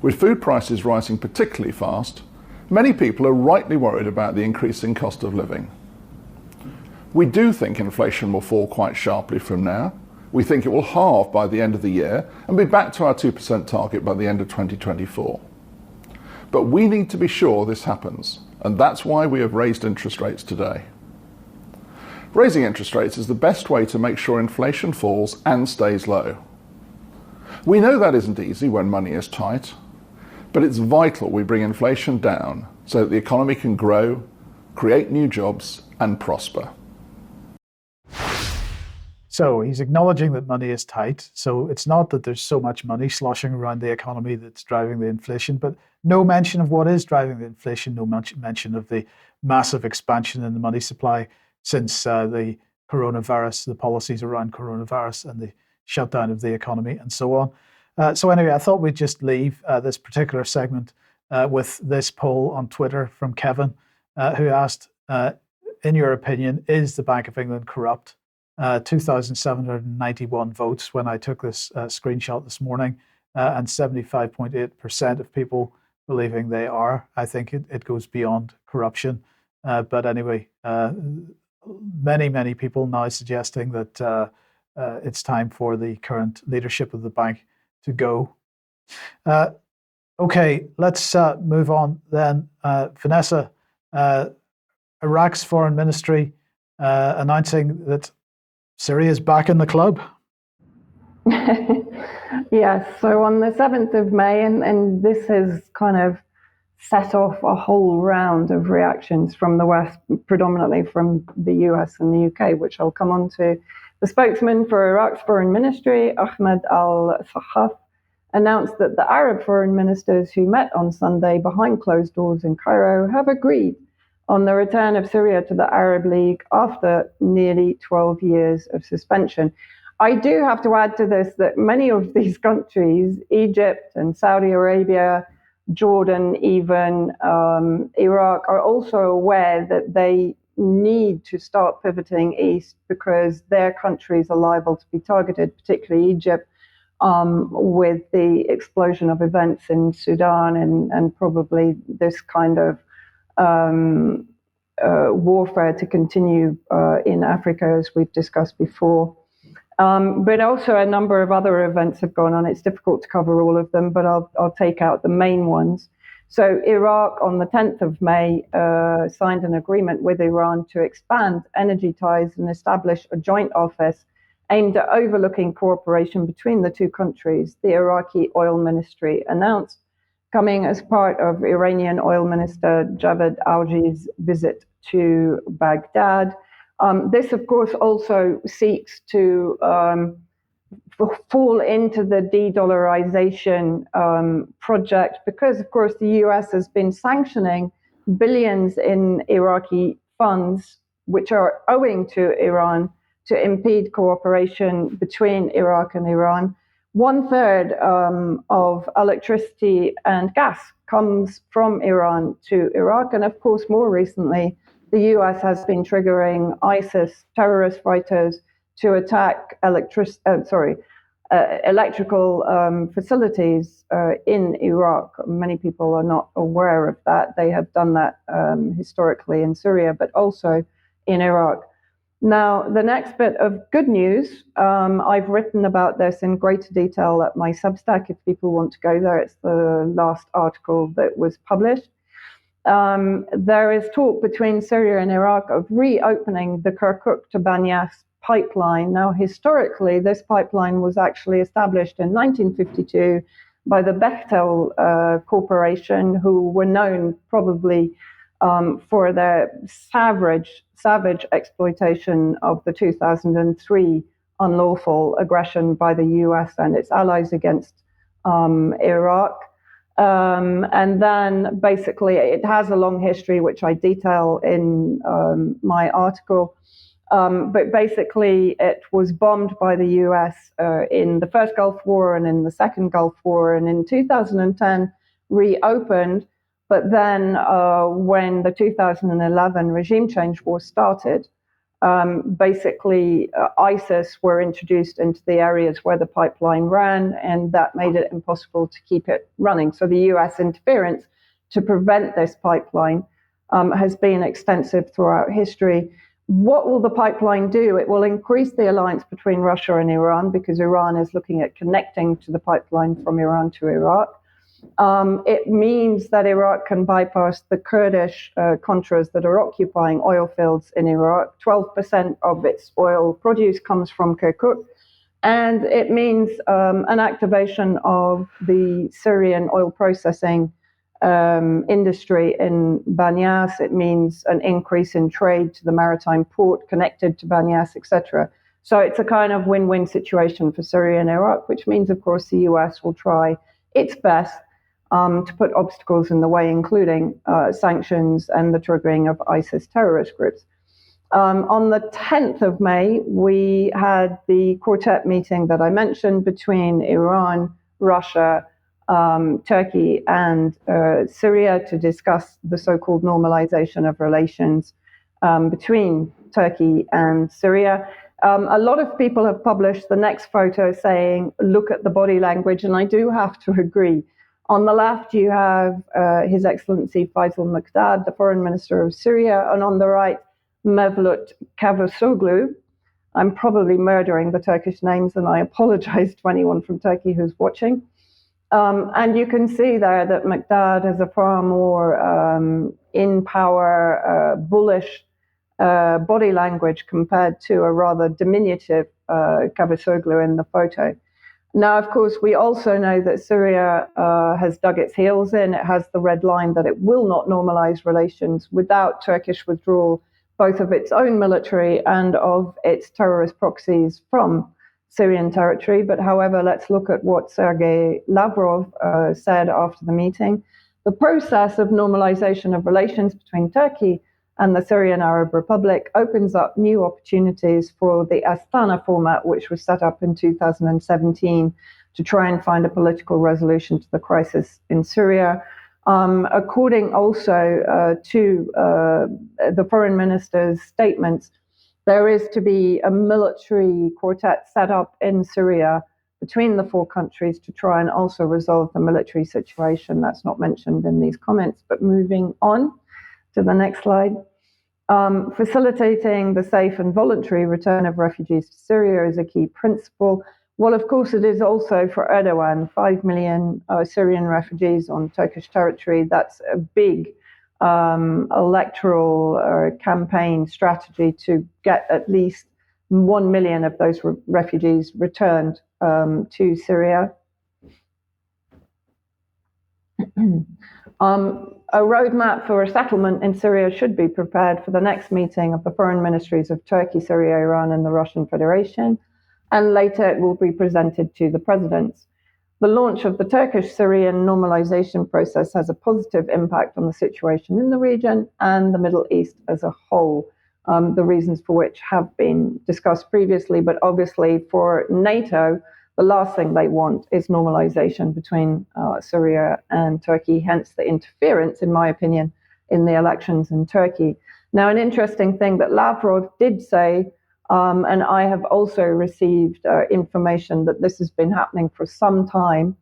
With food prices rising particularly fast, many people are rightly worried about the increasing cost of living. We do think inflation will fall quite sharply from now. We think it will halve by the end of the year and be back to our 2% target by the end of 2024. But we need to be sure this happens, and that's why we have raised interest rates today. Raising interest rates is the best way to make sure inflation falls and stays low. We know that isn't easy when money is tight, but it's vital we bring inflation down so that the economy can grow, create new jobs, and prosper. So he's acknowledging that money is tight. So it's not that there's so much money sloshing around the economy that's driving the inflation, but no mention of what is driving the inflation, no mention of the massive expansion in the money supply since the coronavirus, the policies around coronavirus and the shutdown of the economy and so on. So anyway, I thought we'd just leave this particular segment with this poll on Twitter from Kevin, who asked, in your opinion, is the Bank of England corrupt? 2,791 votes when I took this screenshot this morning, and 75.8% of people believing they are. I think it goes beyond corruption. But anyway, many people now suggesting that it's time for the current leadership of the bank to go. Okay, let's move on then. Vanessa, Iraq's foreign ministry announcing that Syria is back in the club. Yes, so on the 7th of May, and this has kind of set off a whole round of reactions from the West, predominantly from the US and the UK, which I'll come on to. The spokesman for Iraq's foreign ministry, Ahmed al-Sahaf, announced that the Arab foreign ministers who met on Sunday behind closed doors in Cairo have agreed on the return of Syria to the Arab League after nearly 12 years of suspension. I do have to add to this that many of these countries, Egypt and Saudi Arabia, Jordan, even Iraq, are also aware that they need to start pivoting east because their countries are liable to be targeted, particularly Egypt, with the explosion of events in Sudan and probably this kind of warfare to continue in Africa, as we've discussed before. But also a number of other events have gone on. It's difficult to cover all of them, but I'll take out the main ones. So Iraq, on the 10th of May, signed an agreement with Iran to expand energy ties and establish a joint office aimed at overlooking cooperation between the two countries, the Iraqi Oil Ministry announced, coming as part of Iranian Oil Minister Javad Algi's visit to Baghdad. This, of course, also seeks to fall into the de-dollarization project because, of course, the US has been sanctioning billions in Iraqi funds, which are owing to Iran, to impede cooperation between Iraq and Iran. 1/3 of electricity and gas comes from Iran to Iraq. And of course, more recently, the US has been triggering ISIS terrorist fighters to attack electrical facilities in Iraq. Many people are not aware of that. They have done that historically in Syria, but also in Iraq. Now, the next bit of good news, I've written about this in greater detail at my Substack. If people want to go there, it's the last article that was published. There is talk between Syria and Iraq of reopening the Kirkuk to Banyas pipeline. Now, historically, this pipeline was actually established in 1952 by the Bechtel Corporation, who were known probably for their savage exploitation of the 2003 unlawful aggression by the US and its allies against Iraq. And then basically it has a long history, which I detail in my article. But basically it was bombed by the US in the first Gulf War and in the second Gulf War, and in 2010 reopened. But then when the 2011 regime change war started, basically ISIS were introduced into the areas where the pipeline ran, and that made it impossible to keep it running. So the US interference to prevent this pipeline has been extensive throughout history. What will the pipeline do? It will increase the alliance between Russia and Iran, because Iran is looking at connecting to the pipeline from Iran to Iraq. It means that Iraq can bypass the Kurdish Contras that are occupying oil fields in Iraq. 12% of its oil produce comes from Kirkuk. And it means an activation of the Syrian oil processing industry in Banyas. It means an increase in trade to the maritime port connected to Banyas, etc. So it's a kind of win-win situation for Syria and Iraq, which means, of course, the US will try its best to put obstacles in the way, including sanctions and the triggering of ISIS terrorist groups. On the 10th of May, we had the quartet meeting that I mentioned between Iran, Russia, Turkey, and Syria to discuss the so-called normalization of relations between Turkey and Syria. A lot of people have published the next photo saying, look at the body language, and I do have to agree. On the left, you have His Excellency Faisal Muqdad, the Foreign Minister of Syria, and on the right, Mevlut Cavusoglu. I'm probably murdering the Turkish names, and I apologize to anyone from Turkey who's watching. And you can see there that Muqdad has a far more in-power, bullish body language compared to a rather diminutive Cavusoglu in the photo. Now, of course, we also know that Syria has dug its heels in. It has the red line that it will not normalize relations without Turkish withdrawal, both of its own military and of its terrorist proxies from Syrian territory. But however, let's look at what Sergei Lavrov said after the meeting. The process of normalization of relations between Turkey and the Syrian Arab Republic opens up new opportunities for the Astana format, which was set up in 2017 to try and find a political resolution to the crisis in Syria. According also to the foreign minister's statements, there is to be a military quartet set up in Syria between the four countries to try and also resolve the military situation. That's not mentioned in these comments, but moving on to the next slide. Facilitating the safe and voluntary return of refugees to Syria is a key principle. Well, of course, it is also for Erdogan. 5 million Syrian refugees on Turkish territory. That's a big electoral campaign strategy to get at least 1 million of those refugees returned to Syria. A roadmap for a settlement in Syria should be prepared for the next meeting of the foreign ministries of Turkey, Syria, Iran, and the Russian Federation, and later it will be presented to the presidents. The launch of the Turkish-Syrian normalization process has a positive impact on the situation in the region and the Middle East as a whole, the reasons for which have been discussed previously, but obviously for NATO, the last thing they want is normalization between Syria and Turkey, hence the interference, in my opinion, in the elections in Turkey. Now, an interesting thing that Lavrov did say, and I have also received information that this has been happening for some time.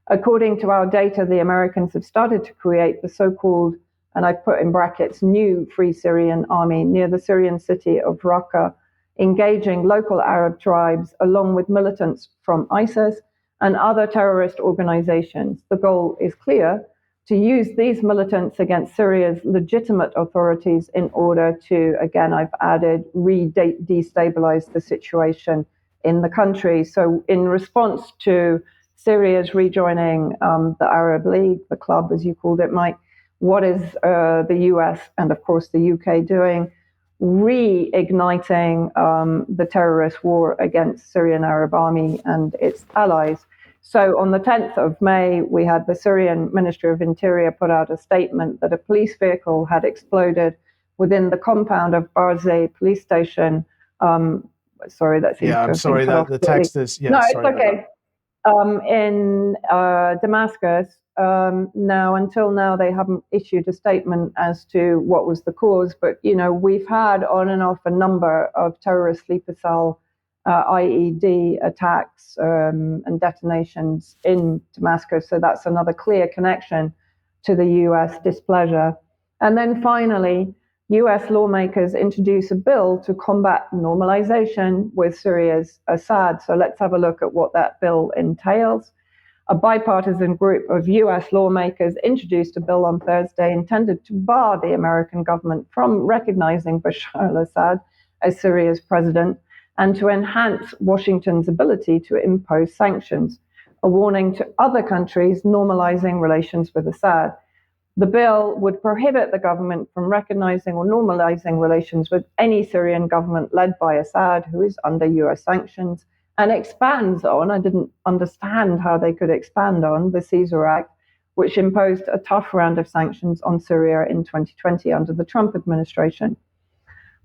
According to our data, the Americans have started to create the so-called, and I've put in brackets, new Free Syrian Army near the Syrian city of Raqqa, engaging local Arab tribes along with militants from ISIS and other terrorist organizations. The goal is clear: to use these militants against Syria's legitimate authorities in order to, again, I've added, destabilize the situation in the country. So in response to Syria's rejoining the Arab League, the club, as you called it, Mike, what is the US and, of course, the UK doing? Reigniting the terrorist war against Syrian Arab Army and its allies. So on the 10th of May, we had the Syrian Ministry of Interior put out a statement that a police vehicle had exploded within the compound of Barzeh police station. Sorry, that seems to have I'm sorry, been the text is... Yeah, no, sorry it's okay. In Damascus. Now, until now, they haven't issued a statement as to what was the cause, but, you know, we've had on and off a number of terrorist sleeper cell IED attacks and detonations in Damascus, so that's another clear connection to the US displeasure. And then finally, US lawmakers introduce a bill to combat normalization with Syria's Assad. So let's have a look at what that bill entails. A bipartisan group of US lawmakers introduced a bill on Thursday intended to bar the American government from recognizing Bashar al-Assad as Syria's president and to enhance Washington's ability to impose sanctions, a warning to other countries normalizing relations with Assad. The bill would prohibit the government from recognizing or normalizing relations with any Syrian government led by Assad, who is under US sanctions, and expands on, I didn't understand how they could expand on, the Caesar Act, which imposed a tough round of sanctions on Syria in 2020 under the Trump administration.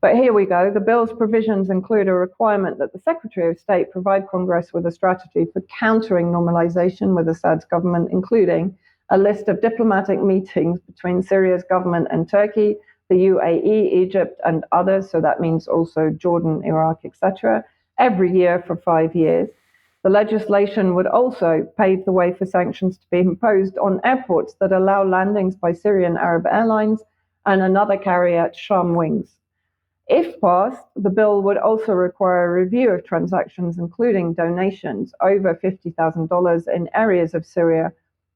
But here we go. The bill's provisions include a requirement that the Secretary of State provide Congress with a strategy for countering normalization with Assad's government, including a list of diplomatic meetings between Syria's government and Turkey the UAE, Egypt, and others, so that means also Jordan, Iraq, etc., every year for 5 years. The legislation would also pave the way for sanctions to be imposed on airports that allow landings by Syrian Arab Airlines and another carrier, Sham Wings. If passed, the bill would also require a review of transactions, including donations over $50,000 in areas of Syria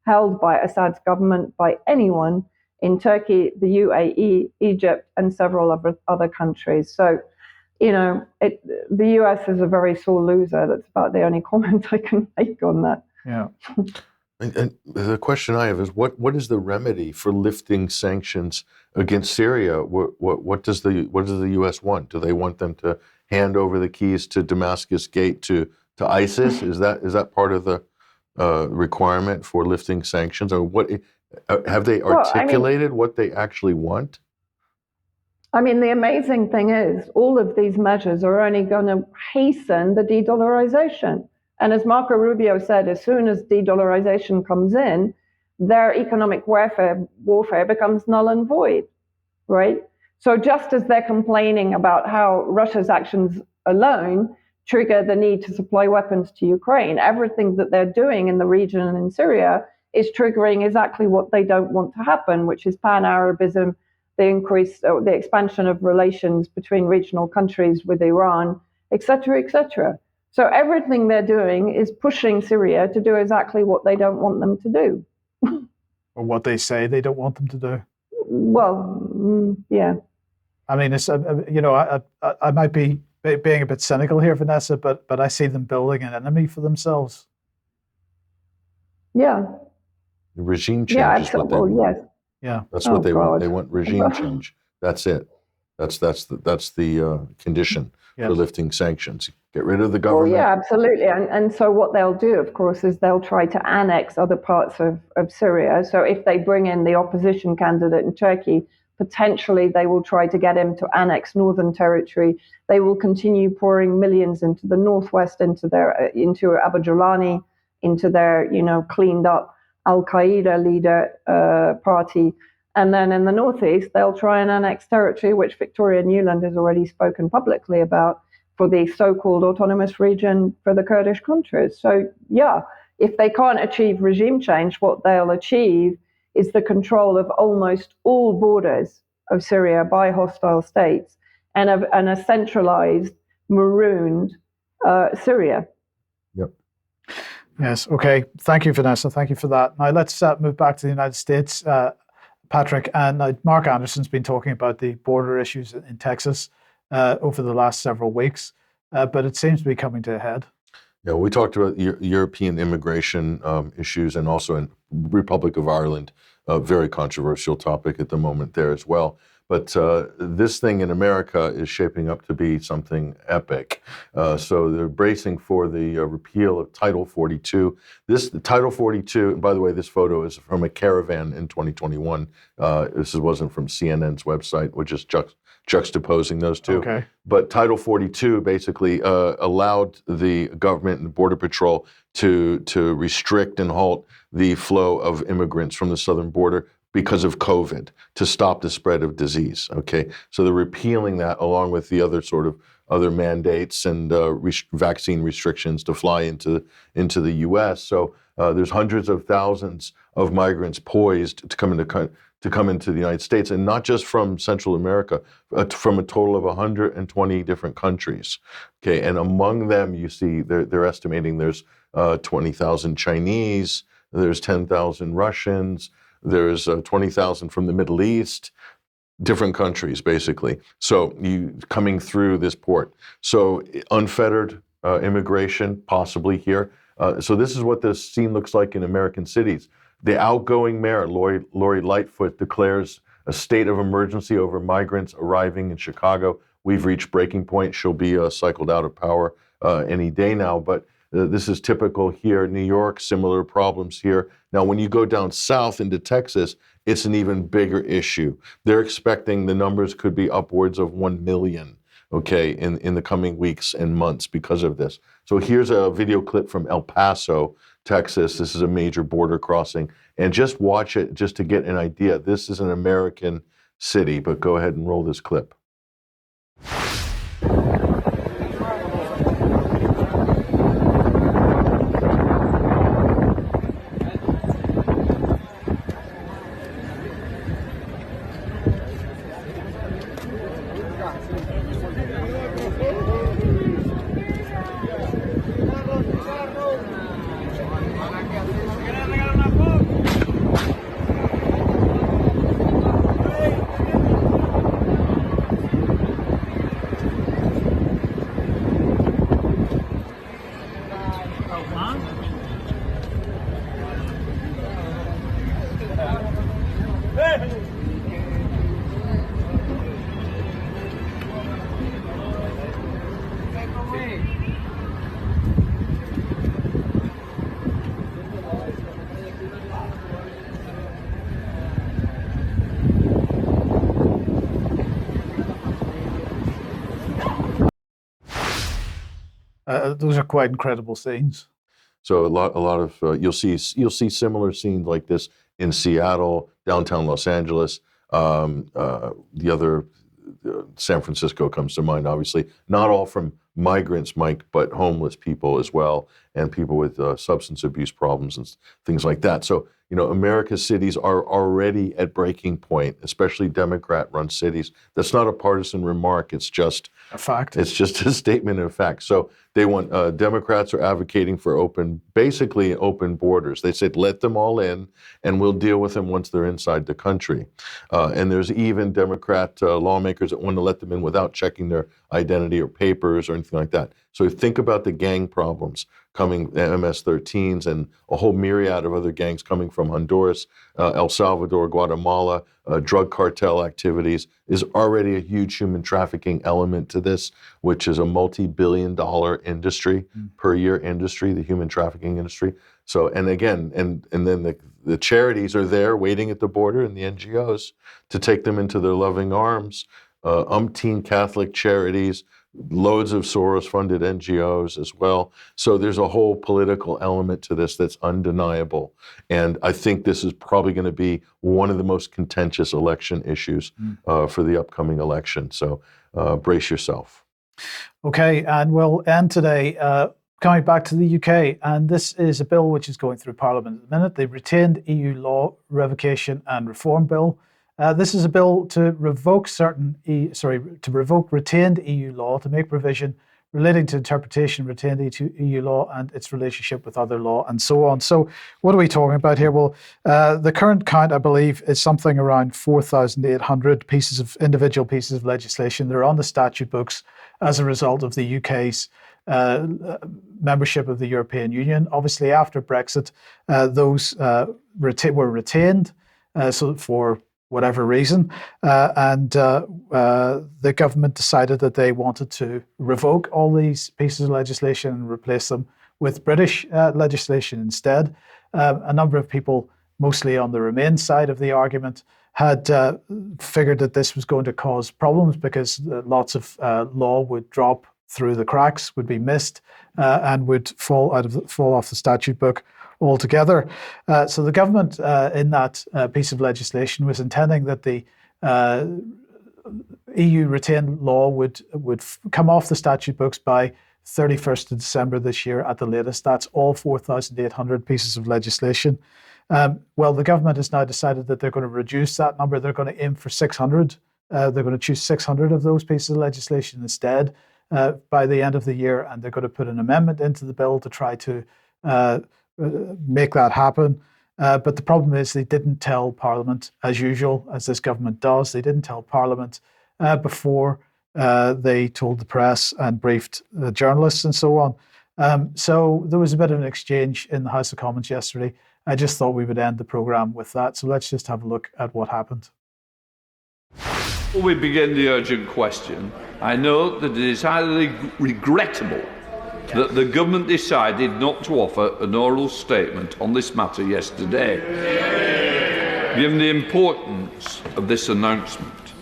held by Assad's government by anyone in Turkey, the UAE, Egypt, and several other countries. So, the US is a very sore loser. That's about the only comment I can make on that. Yeah. And the question I have is, what is the remedy for lifting sanctions against Syria? What does the U.S. want? Do they want them to hand over the keys to Damascus Gate to ISIS? Is that part of the requirement for lifting sanctions, or what? Have they articulated what they actually want? I mean, the amazing thing is, all of these measures are only going to hasten the de-dollarization. And as Marco Rubio said, as soon as de-dollarization comes in, their economic warfare becomes null and void, right? So just as they're complaining about how Russia's actions alone trigger the need to supply weapons to Ukraine, everything that they're doing in the region and in Syria is triggering exactly what they don't want to happen, which is pan-Arabism, the expansion of relations between regional countries with Iran, et cetera, et cetera. So everything they're doing is pushing Syria to do exactly what they don't want them to do. Or what they say they don't want them to do. Well, yeah. I mean, it's I might be being a bit cynical here, Vanessa, but I see them building an enemy for themselves. Yeah. The regime change is what they want. Yes. Yeah. That's what they want. They want regime change. That's it. That's the condition for lifting sanctions. Get rid of the government. Well, yeah, absolutely. And so what they'll do, of course, is they'll try to annex other parts of Syria. So if they bring in the opposition candidate in Turkey, potentially they will try to get him to annex northern territory. They will continue pouring millions into the northwest, into Abu Jalani, into their cleaned up Al-Qaeda leader party. And then in the northeast, they'll try and annex territory, which Victoria Nuland has already spoken publicly about, for the so-called autonomous region for the Kurdish countries. So, yeah, if they can't achieve regime change, what they'll achieve is the control of almost all borders of Syria by hostile states and a centralized, marooned Syria. Yep. Yes. Okay. Thank you, Vanessa. Thank you for that. Now let's move back to the United States, Patrick. And Mark Anderson's been talking about the border issues in Texas over the last several weeks, but it seems to be coming to a head. Yeah, we talked about European immigration issues, and also in Republic of Ireland, a very controversial topic at the moment there as well. But this thing in America is shaping up to be something epic. So they're bracing for the repeal of Title 42. Title 42, and by the way, this photo is from a caravan in 2021. This wasn't from CNN's website, which is juxtaposing those two. Okay. But Title 42 basically allowed the government and the Border Patrol to restrict and halt the flow of immigrants from the southern border because of COVID, to stop the spread of disease. Okay, so they're repealing that along with the other mandates and vaccine restrictions to fly into the U.S. So there's hundreds of thousands of migrants poised to come into the United States, and not just from Central America, from a total of 120 different countries. Okay, and among them, you see they're estimating there's 20,000 Chinese, there's 10,000 Russians, there's 20,000 from the Middle East, different countries basically. So you coming through this port. So unfettered immigration possibly here. So this is what the scene looks like in American cities. The outgoing mayor, Lori Lightfoot, declares a state of emergency over migrants arriving in Chicago. We've reached breaking point. She'll be cycled out of power any day now. But this is typical here. New York, similar problems here. Now, when you go down south into Texas, it's an even bigger issue. They're expecting the numbers could be upwards of 1 million, okay, in the coming weeks and months because of this. So here's a video clip from El Paso, Texas. This is a major border crossing. And just watch it just to get an idea. This is an American city. But go ahead and roll this clip. Those are quite incredible scenes. So a lot of you'll see similar scenes like this in Seattle, downtown Los Angeles. The other San Francisco comes to mind, obviously. Not all from migrants, Mike, but homeless people as well, and people with substance abuse problems and things like that. So, you know, America's cities are already at breaking point, especially Democrat-run cities. That's not a partisan remark. It's just a fact. It's just a statement of fact. So they want Democrats are advocating for basically open borders. They said let them all in, and we'll deal with them once they're inside the country. And there's even Democrat lawmakers that want to let them in without checking their identity or papers or anything like that. So think about the gang problems coming, MS-13s and a whole myriad of other gangs coming from Honduras, El Salvador, Guatemala. Drug cartel activities is already a huge human trafficking element to this, which is a multi-billion-dollar industry per year industry, the human trafficking industry. So, and again, and then the charities are there waiting at the border, and the NGOs to take them into their loving arms. Umpteen Catholic charities, loads of Soros-funded NGOs as well. So there's a whole political element to this that's undeniable. And I think this is probably going to be one of the most contentious election issues for the upcoming election. So brace yourself. Okay, and we'll end today coming back to the UK. And this is a bill which is going through Parliament at the minute, the Retained EU Law Revocation and Reform Bill. This is a bill to revoke revoke retained EU law to make provision relating to interpretation of retained EU law and its relationship with other law and so on. So what are we talking about here? Well, the current count, I believe, is something around 4,800 individual pieces of legislation that are on the statute books as a result of the UK's membership of the European Union. Obviously, after Brexit, those were retained so for whatever reason, and the government decided that they wanted to revoke all these pieces of legislation and replace them with British legislation instead. A number of people, mostly on the Remain side of the argument, had figured that this was going to cause problems because lots of law would drop through the cracks, would be missed, and would fall off the statute book altogether. So the government in that piece of legislation was intending that the EU retained law would come off the statute books by 31st of December this year at the latest. That's all 4,800 pieces of legislation. Well, the government has now decided that they're going to reduce that number. They're going to aim for 600. They're going to choose 600 of those pieces of legislation instead by the end of the year, and they're going to put an amendment into the bill to try to make that happen. But the problem is they didn't tell Parliament, as usual, as this government does. They didn't tell Parliament before they told the press and briefed the journalists and so on. So there was a bit of an exchange in the House of Commons yesterday. I just thought we would end the programme with that. So let's just have a look at what happened. Before we begin the urgent question, I note that it is highly regrettable that the government decided not to offer an oral statement on this matter yesterday. Given the importance of this announcement,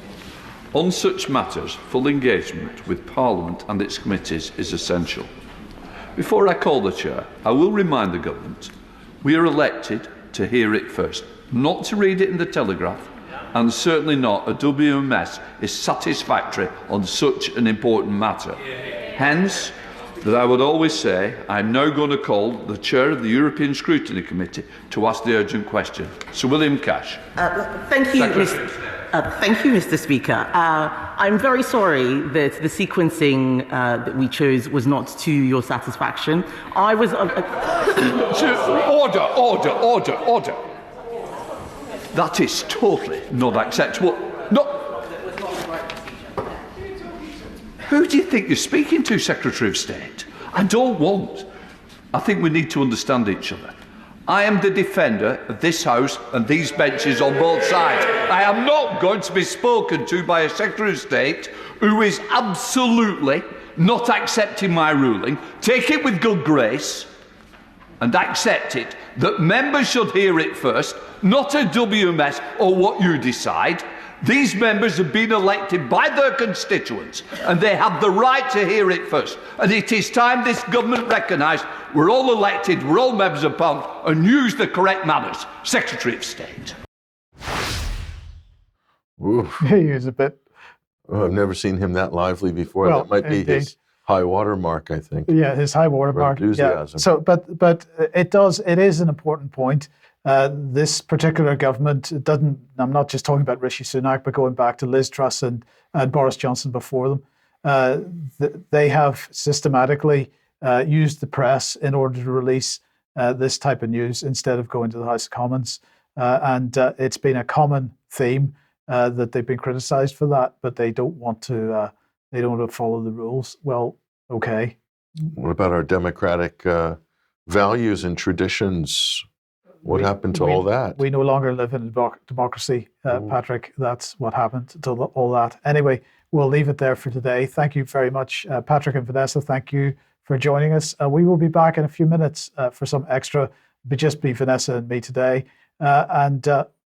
on such matters, full engagement with Parliament and its committees is essential. Before I call the Chair, I will remind the government we are elected to hear it first, not to read it in the Telegraph, and certainly not a WMS is satisfactory on such an important matter. Hence, that I would always say, I'm now going to call the chair of the European Scrutiny Committee to ask the urgent question. Sir William Cash. Thank you, Mr. Speaker. I'm very sorry that the sequencing that we chose was not to your satisfaction. I was... Order. That is totally not acceptable. No. Who do you think you're speaking to, Secretary of State? I think we need to understand each other. I am the defender of this House and these benches on both sides. I am not going to be spoken to by a Secretary of State who is absolutely not accepting my ruling. Take it with good grace and accept it that members should hear it first, not a WMS or what you decide. These members have been elected by their constituents and they have the right to hear it first. And it is time this government recognised we're all elected, we're all members of Parliament, and use the correct manners. Secretary of State. He was a bit... Oh, I've never seen him that lively before. Well, that might be his high water mark, I think. Yeah, his high water mark. Enthusiasm. Yeah. So, but it is an important point. This particular government doesn't, I'm not just talking about Rishi Sunak, but going back to Liz Truss and Boris Johnson before them, they have systematically used the press in order to release this type of news instead of going to the House of Commons. And it's been a common theme that they've been criticised for that, but they don't want to follow the rules. Well, okay. What about our democratic values and traditions? What happened to all that? We no longer live in a democracy, Patrick. That's what happened to all that. Anyway, we'll leave it there for today. Thank you very much, Patrick and Vanessa. Thank you for joining us. We will be back in a few minutes for some extra, but just be Vanessa and me today. And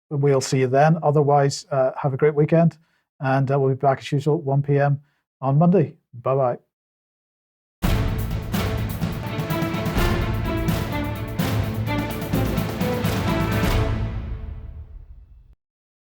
we'll see you then. Otherwise, have a great weekend. And we'll be back as usual at 1 p.m. on Monday. Bye-bye.